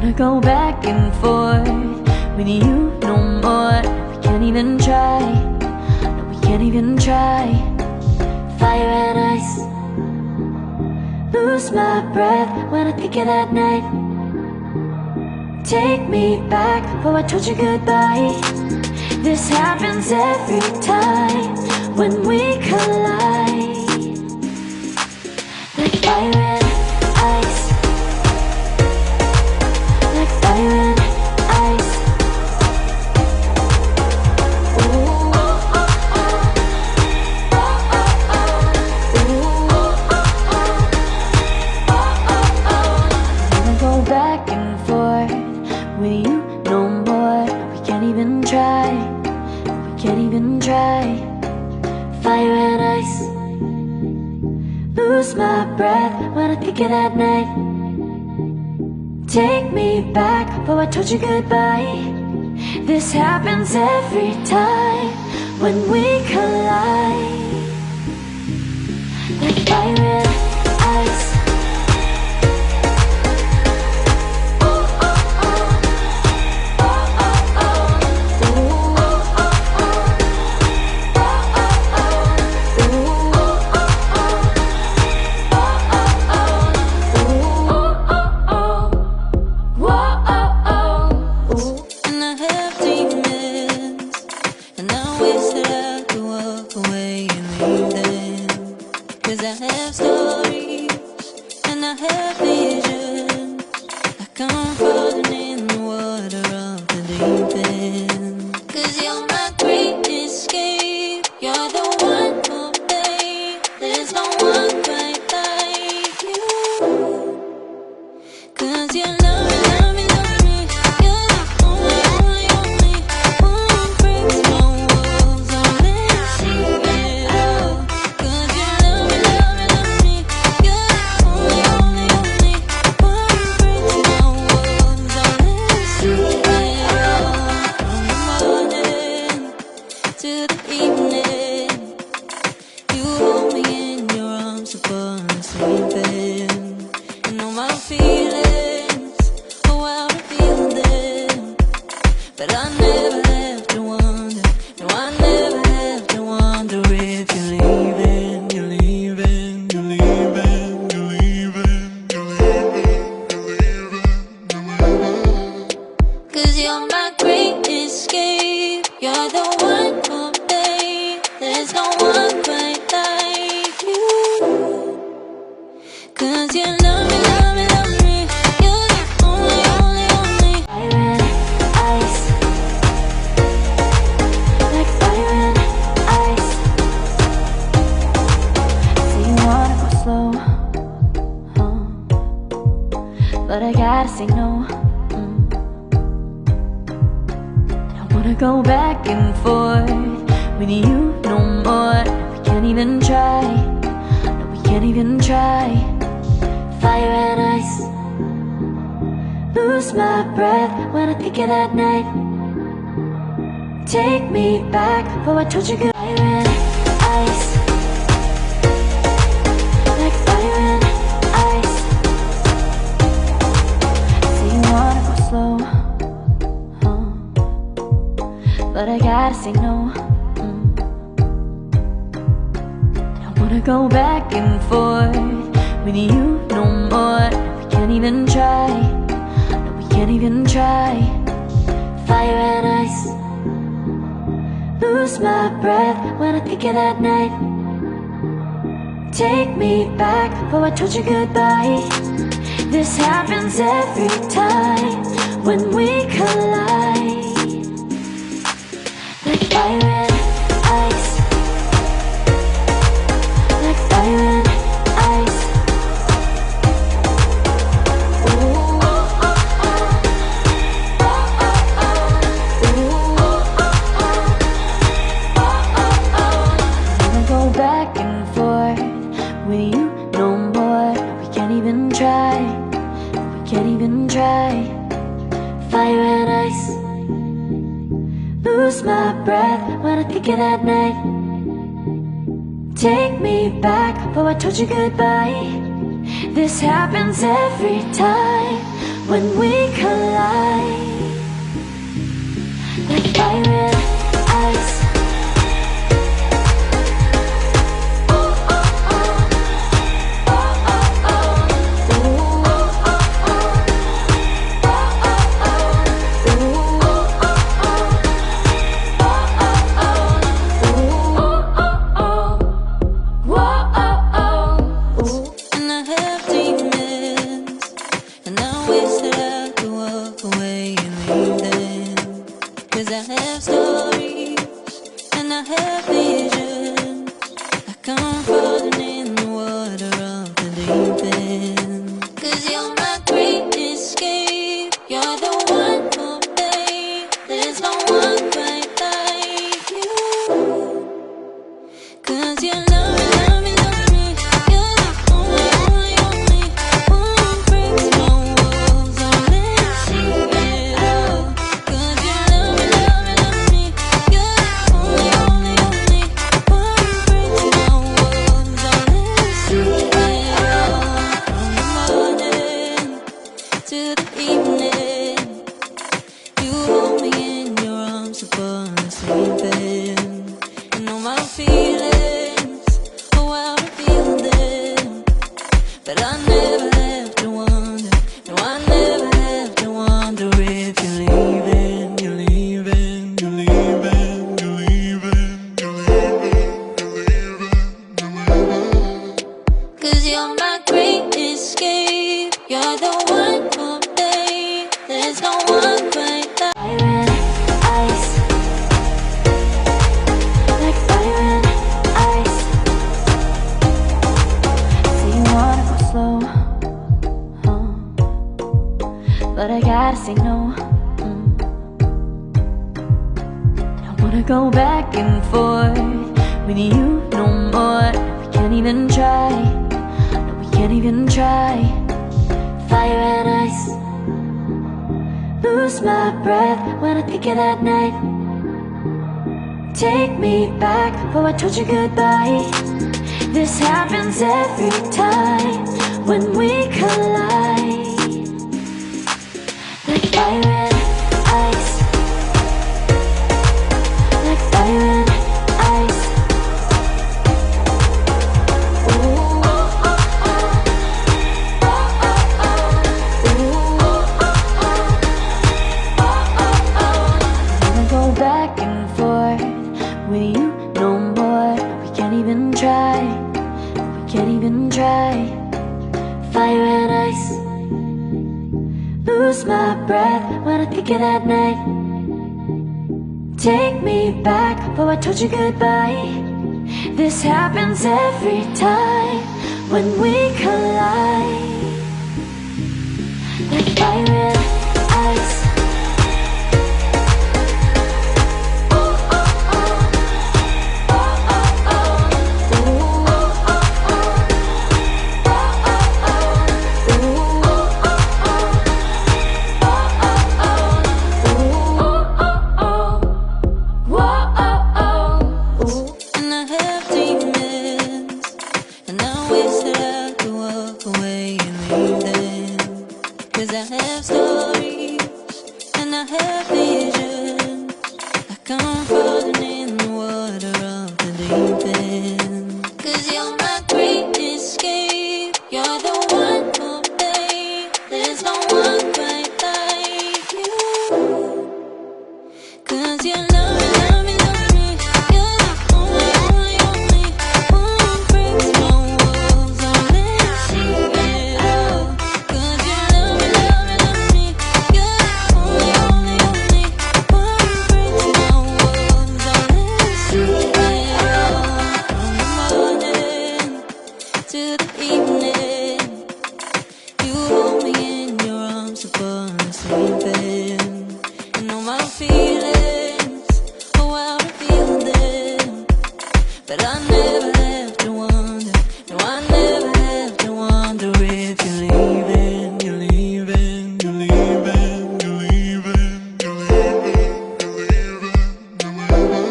wanna go back and forth with you no more. We can't even try, no, we can't even try. Fire and ice, lose my breath when I think of that night. Take me back, oh I told you goodbye. This happens every time when we collide. Like fire and ice, like fire and ice. Ooh, oh, oh, oh. Oh, oh, oh. Ooh, oh, oh, oh. Oh, oh, oh. I wanna go back and forth with you no more. We can't even try, we can't even try. Fire and ice, lose my breath when I think of that night. Take me back, oh I told you goodbye. This happens every time when we collide. Like fire and ice. Cause I have stories and I have visions. Like I'm falling in the water of the deep end. Cause you're my great escape. You're the one for me. There's no one quite like you. Cause you love me, love me, love me. You're the only, only, only one breaks my walls. I'll let see it all. Cause you love me, love me, love me. You're the only, only, only one breaks my walls. I'll let see it all. From the morning to the evening, you hold me in your arms to fall asleep. And all my feelings, oh how I feel them. But I never have to wonder, no I never have to wonder if you're leaving, you're leaving, you're leaving, you're leaving, you're leaving, you're leaving, you're leaving. Cause you're my great escape, you're the one for me. There's no one quite like you. Cause you love me, love me, love me. You're the only, only, only. Fire and ice, like fire and ice. Say you wanna go slow, but I gotta say no. I don't wanna go back and forth with you no more. We can't even try, no we can't even try. Fire and ice, lose my breath when I think of that night. Take me back, oh I told you good. Fire and ice, like fire and ice. Say you wanna go slow, but I gotta say no. I don't wanna go back and forth with you no more. We can't even try, no we can't even try. Fire and ice, lose my breath when I think of that night. Take me back, oh I told you goodbye. This happens every time when we collide. Like fire and ice, like fire and ice. Ooh, oh, oh, oh. Oh, oh, oh. Ooh, oh, oh, oh. Oh, oh, oh. I wanna go back and forth with you no more. We can't even try, we can't even try. Fire and ice, lose my breath when I think of that night. Take me back, oh I told you goodbye. This happens every time when we collide, like fire and ice. And I have demons, and I wish that I could walk away and leave them. 'Cause I have stories, and I have visions, like I'm falling in the water of the deep end. 'Cause you're my great escape, you're the one for me. There's no one quite like you. 'Cause you love me, love me, love me. You're the only, only, only one breaks my walls. I'll let see it all. 'Cause you love me, love me, love me. You're the only, only, only one breaks my walls. I'll let see it all. From the morning to the evening, you hold me in your arms upon the sleeping. You know my feelings, oh how I feel them. But I never have to wonder, no I never have to wonder if you're leaving, you're leaving, you're leaving, you're leaving, you're leaving, you're leaving, you're leaving. 'Cause you're my great escape, you're the one for me. There's no one quite like Fire and ice, like fire and ice. Say you wanna go slow, but I gotta say no. I don't wanna go back and forth with you no more. We can't even try, no we can't even try. Fire and ice, lose my breath when I think of that night. Take me back before I told you goodbye. This happens every time when we collide, like fire and ice, like fire and ice. Go back and forth with you no more. We can't even try, we can't even try. Fire and ice, lose my breath when I think of that night. Take me back before I told you goodbye. This happens every time when we collide, like fire and ice. And I have demons, and I wish that I could walk away and leave them. 'Cause I have stories, and I have visions, like I'm falling in the water of the deep end. 'Cause you're my great escape, you're the one for me. There's no one quite like you. 'Cause you love me, love me, love me. You're the only, only, only one breaks my walls. I'll let see it all. 'Cause you love me, love me, love me. You're the only, only, only one breaks my walls. I'll let see it all. From the morning to the evening, you hold me in your arms upon the sleeping. You know my feelings, oh how I feel them. But I never have to wonder, no I never have to wonder if you're leaving, you're leaving, you're leaving, you're leaving, you're leaving, you're leaving, you're leaving.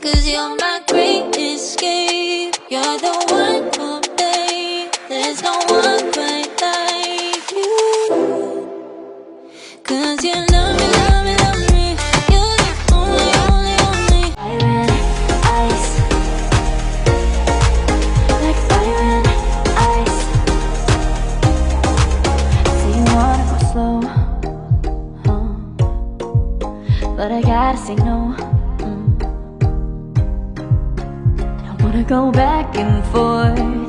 'Cause you're my great escape, you're the one for me. There's no one quite like you. follow, but I gotta say no. Don't wanna go back and forth.